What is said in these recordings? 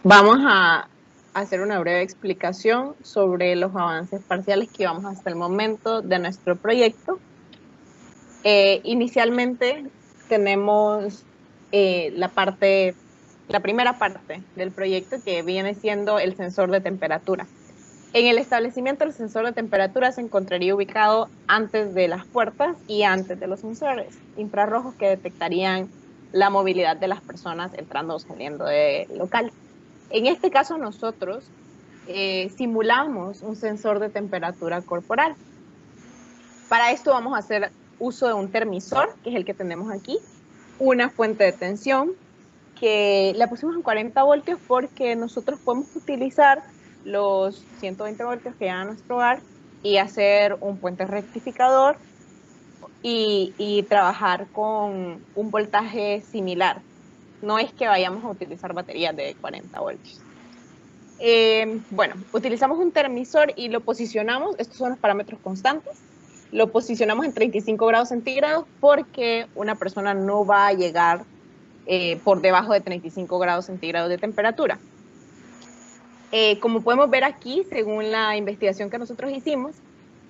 Vamos a hacer una breve explicación sobre los avances parciales que llevamos hasta el momento de nuestro proyecto. Inicialmente tenemos la primera parte del proyecto, que viene siendo el sensor de temperatura. En el establecimiento, el sensor de temperatura se encontraría ubicado antes de las puertas y antes de los sensores infrarrojos que detectarían la movilidad de las personas entrando o saliendo del local. En este caso, nosotros simulamos un sensor de temperatura corporal. Para esto vamos a hacer uso de un termisor, que es el que tenemos aquí, una fuente de tensión, que la pusimos en 40 voltios porque nosotros podemos utilizar los 120 voltios que llevan a nuestro hogar y hacer un puente rectificador y trabajar con un voltaje similar. No es que vayamos a utilizar baterías de 40 voltios. Bueno, utilizamos un termisor y lo posicionamos, estos son los parámetros constantes, lo posicionamos en 35 grados centígrados porque una persona no va a llegar por debajo de 35 grados centígrados de temperatura. Como podemos ver aquí, según la investigación que nosotros hicimos,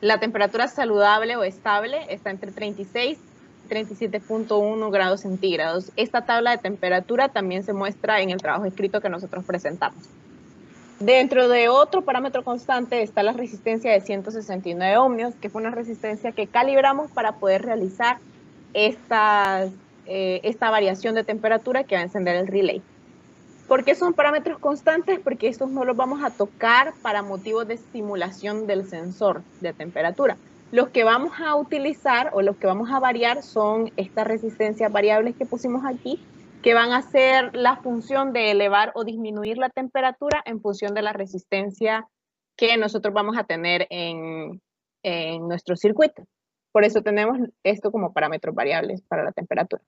la temperatura saludable o estable está entre 36 y 37.1 grados centígrados. Esta tabla de temperatura también se muestra en el trabajo escrito que nosotros presentamos. Dentro de otro parámetro constante está la resistencia de 169 ohmios, que fue una resistencia que calibramos para poder realizar esta variación de temperatura que va a encender el relay. ¿Por qué son parámetros constantes? Porque estos no los vamos a tocar para motivos de simulación del sensor de temperatura. Los que vamos a utilizar o los que vamos a variar son estas resistencias variables que pusimos aquí, que van a ser la función de elevar o disminuir la temperatura en función de la resistencia que nosotros vamos a tener en nuestro circuito. Por eso tenemos esto como parámetros variables para la temperatura.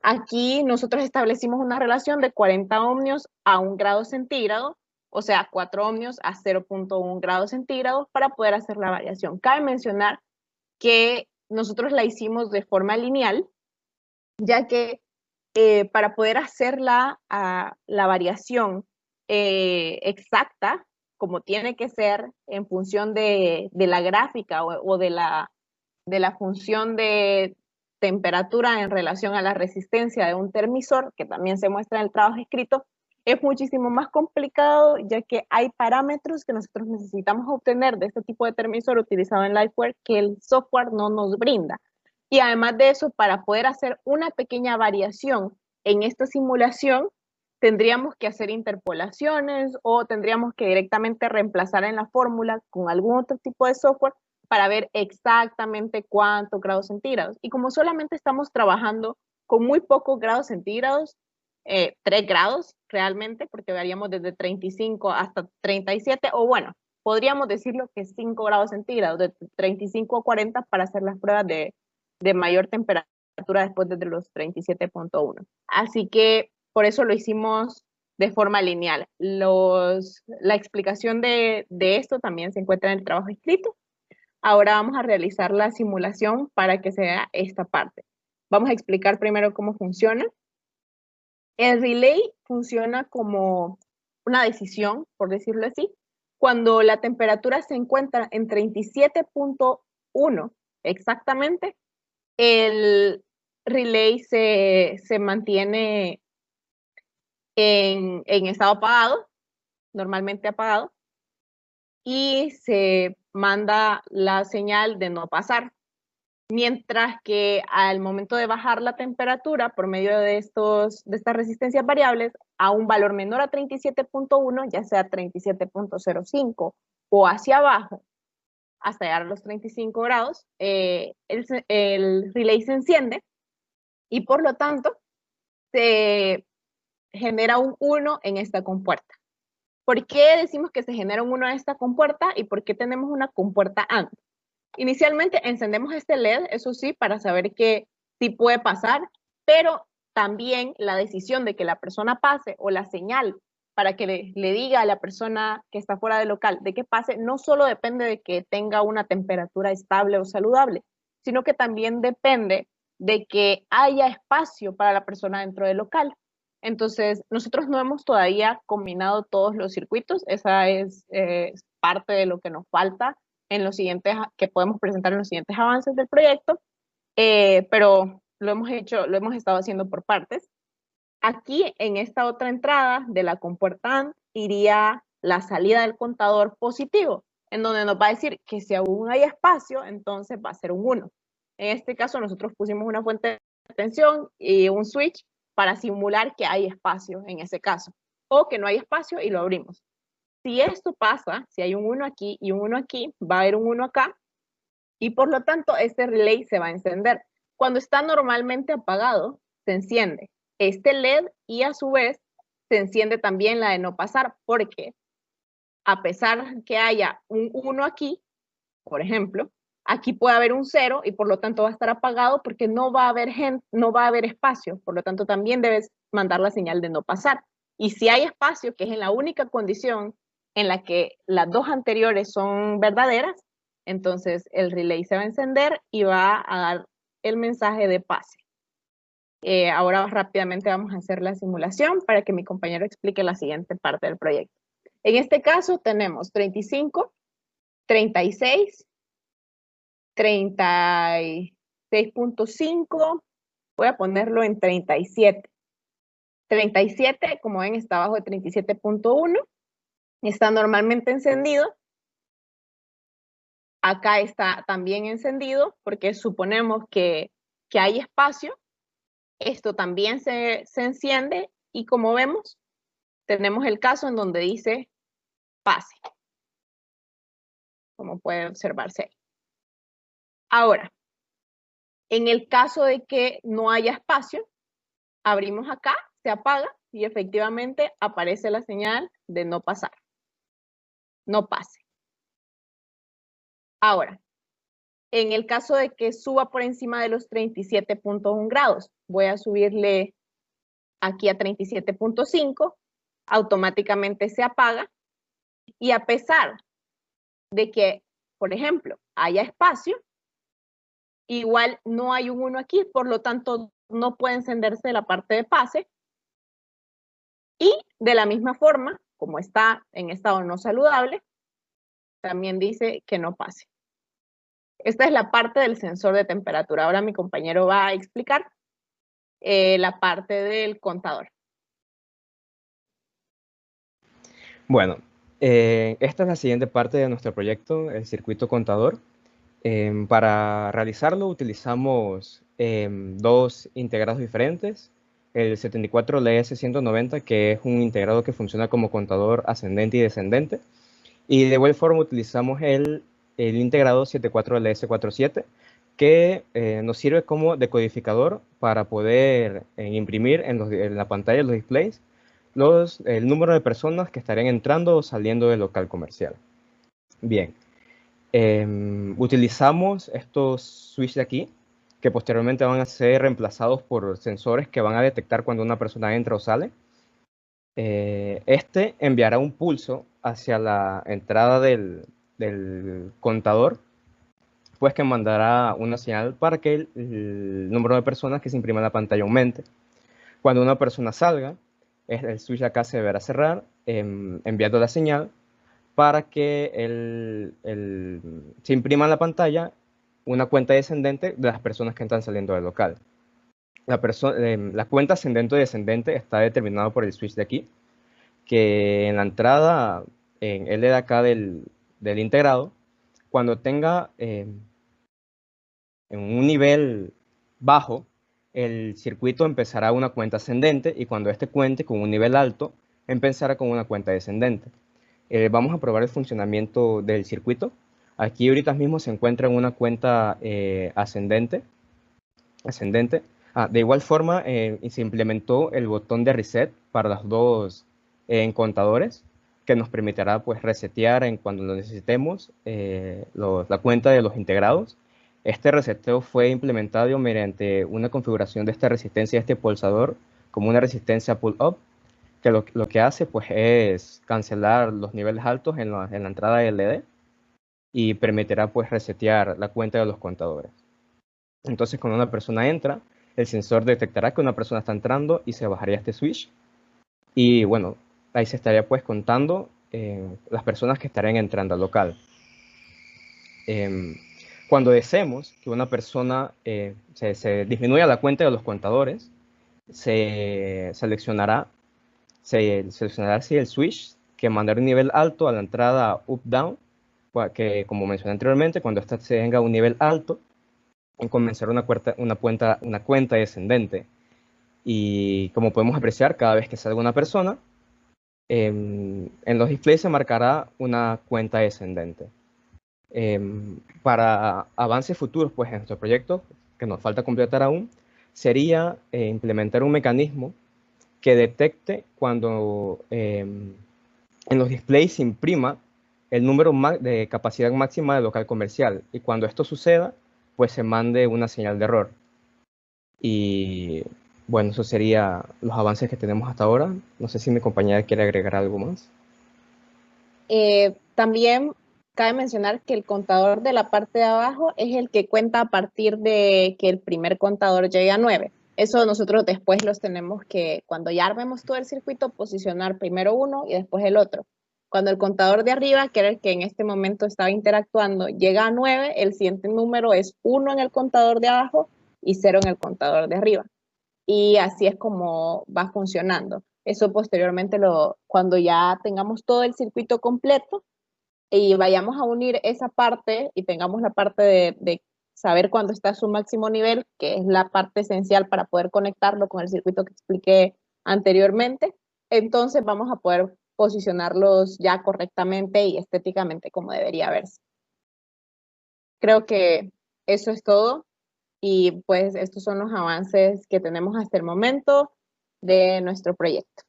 Aquí nosotros establecimos una relación de 40 ohmios a 1 grado centígrado, o sea, 4 ohmios a 0.1 grados centígrados para poder hacer la variación. Cabe mencionar que nosotros la hicimos de forma lineal, ya que para poder hacer la variación exacta, como tiene que ser en función de la gráfica o de la función de temperatura en relación a la resistencia de un termisor, que también se muestra en el trabajo escrito, es muchísimo más complicado, ya que hay parámetros que nosotros necesitamos obtener de este tipo de termisor utilizado en Liveware que el software no nos brinda. Y además de eso, para poder hacer una pequeña variación en esta simulación, tendríamos que hacer interpolaciones o tendríamos que directamente reemplazar en la fórmula con algún otro tipo de software para ver exactamente cuántos grados centígrados. Y como solamente estamos trabajando con muy pocos grados centígrados, 3 grados realmente, porque varíamos desde 35 hasta 37, o bueno, podríamos decirlo que 5 grados centígrados, de 35 a 40 para hacer las pruebas de mayor temperatura después de los 37.1. Así que por eso lo hicimos de forma lineal. La explicación de esto también se encuentra en el trabajo escrito. Ahora vamos a realizar la simulación para que se vea esta parte. Vamos a explicar primero cómo funciona. El relay funciona como una decisión, por decirlo así, cuando la temperatura se encuentra en 37.1 exactamente, el relay se mantiene en estado apagado, normalmente apagado, y se manda la señal de no pasar. Mientras que al momento de bajar la temperatura por medio de estas resistencias variables a un valor menor a 37.1, ya sea 37.05 o hacia abajo, hasta llegar a los 35 grados, el relay se enciende y por lo tanto se genera un 1 en esta compuerta. ¿Por qué decimos que se genera un 1 en esta compuerta y por qué tenemos una compuerta AND? Inicialmente encendemos este LED, eso sí, para saber que sí puede pasar, pero también la decisión de que la persona pase o la señal para que le diga a la persona que está fuera del local de que pase, no solo depende de que tenga una temperatura estable o saludable, sino que también depende de que haya espacio para la persona dentro del local. Entonces, nosotros no hemos todavía combinado todos los circuitos. Esa es parte de lo que nos falta en los siguientes, que podemos presentar en los siguientes avances del proyecto, pero lo hemos estado haciendo por partes. Aquí, en esta otra entrada de la compuerta AND, iría la salida del contador positivo, en donde nos va a decir que si aún hay espacio, entonces va a ser un 1. En este caso, nosotros pusimos una fuente de tensión y un switch para simular que hay espacio en ese caso, o que no hay espacio y lo abrimos. Si esto pasa, si hay un 1 aquí y un 1 aquí, va a haber un 1 acá, y por lo tanto este relay se va a encender. Cuando está normalmente apagado, se enciende este LED y a su vez se enciende también la de no pasar, porque a pesar que haya un 1 aquí, por ejemplo, aquí puede haber un 0 y por lo tanto va a estar apagado porque no va a haber espacio, por lo tanto también debes mandar la señal de no pasar. Y si hay espacio, que es en la única condición en la que las dos anteriores son verdaderas, entonces el relay se va a encender y va a dar el mensaje de pase. Ahora rápidamente vamos a hacer la simulación para que mi compañero explique la siguiente parte del proyecto. En este caso tenemos 35, 36, 36.5, voy a ponerlo en 37. 37, como ven, está abajo de 37.1, está normalmente encendido. Acá está también encendido porque suponemos que hay espacio. Esto también se enciende y como vemos, tenemos el caso en donde dice pase, como puede observarse. Ahora, en el caso de que no haya espacio, abrimos acá, se apaga y efectivamente aparece la señal de no pasar, no pase. Ahora, en el caso de que suba por encima de los 37.1 grados, voy a subirle aquí a 37.5, automáticamente se apaga y a pesar de que, por ejemplo, haya espacio, igual no hay un 1 aquí, por lo tanto no puede encenderse la parte de pase. Y de la misma forma, como está en estado no saludable, también dice que no pase. Esta es la parte del sensor de temperatura. Ahora mi compañero va a explicar la parte del contador. Bueno, esta es la siguiente parte de nuestro proyecto, el circuito contador. Para realizarlo utilizamos dos integrados diferentes. El 74LS190, que es un integrado que funciona como contador ascendente y descendente. Y de igual forma utilizamos el integrado 74LS47, que nos sirve como decodificador para poder imprimir en la pantalla de los displays el número de personas que estarían entrando o saliendo del local comercial. Bien, utilizamos estos switches de aquí, que posteriormente van a ser reemplazados por sensores que van a detectar cuando una persona entra o sale. Este enviará un pulso hacia la entrada del contador, pues que mandará una señal para que el número de personas que se imprima en la pantalla aumente. Cuando una persona salga, el switch acá se deberá cerrar, enviando la señal para que se imprima en la pantalla una cuenta descendente de las personas que están saliendo del local. La cuenta ascendente o descendente está determinada por el switch de aquí, que en la entrada, en el de acá del integrado, cuando tenga en un nivel bajo, el circuito empezará una cuenta ascendente y cuando este cuente con un nivel alto, empezará con una cuenta descendente. Vamos a probar el funcionamiento del circuito. Aquí ahorita mismo se encuentra en una cuenta ascendente. De igual forma, se implementó el botón de reset para los dos contadores, que nos permitirá pues resetear en cuando lo necesitemos la cuenta de los integrados. Este reseteo fue implementado mediante una configuración de esta resistencia de este pulsador como una resistencia pull-up, que lo que hace pues es cancelar los niveles altos en la entrada de LED y permitirá pues resetear la cuenta de los contadores. Entonces cuando una persona entra, el sensor detectará que una persona está entrando y se bajaría este switch Y bueno, ahí se estaría pues contando las personas que estarían entrando al local. Em, Cuando deseemos que una persona se disminuya la cuenta de los contadores, se seleccionará, se seleccionará así el switch que mandará un nivel alto a la entrada up-down, que como mencioné anteriormente, cuando ésta se tenga un nivel alto, comenzará una cuenta descendente. Y como podemos apreciar, cada vez que salga una persona, en los displays se marcará una cuenta descendente. Para avances futuros, pues en nuestro proyecto, que nos falta completar aún, sería implementar un mecanismo que detecte cuando en los displays se imprima el número de capacidad máxima del local comercial, y cuando esto suceda, pues se mande una señal de error. Y bueno, eso sería los avances que tenemos hasta ahora. No sé si mi compañera quiere agregar algo más. También cabe mencionar que el contador de la parte de abajo es el que cuenta a partir de que el primer contador llegue a 9. Eso nosotros después los tenemos que, cuando ya armemos todo el circuito, posicionar primero uno y después el otro. Cuando el contador de arriba, que era el que en este momento estaba interactuando, llega a 9, el siguiente número es 1 en el contador de abajo y 0 en el contador de arriba. Y así es como va funcionando. Eso posteriormente, cuando ya tengamos todo el circuito completo y vayamos a unir esa parte y tengamos la parte de saber cuándo está su máximo nivel, que es la parte esencial para poder conectarlo con el circuito que expliqué anteriormente, entonces vamos a poder posicionarlos ya correctamente y estéticamente como debería verse. Creo que eso es todo. Y pues estos son los avances que tenemos hasta el momento de nuestro proyecto.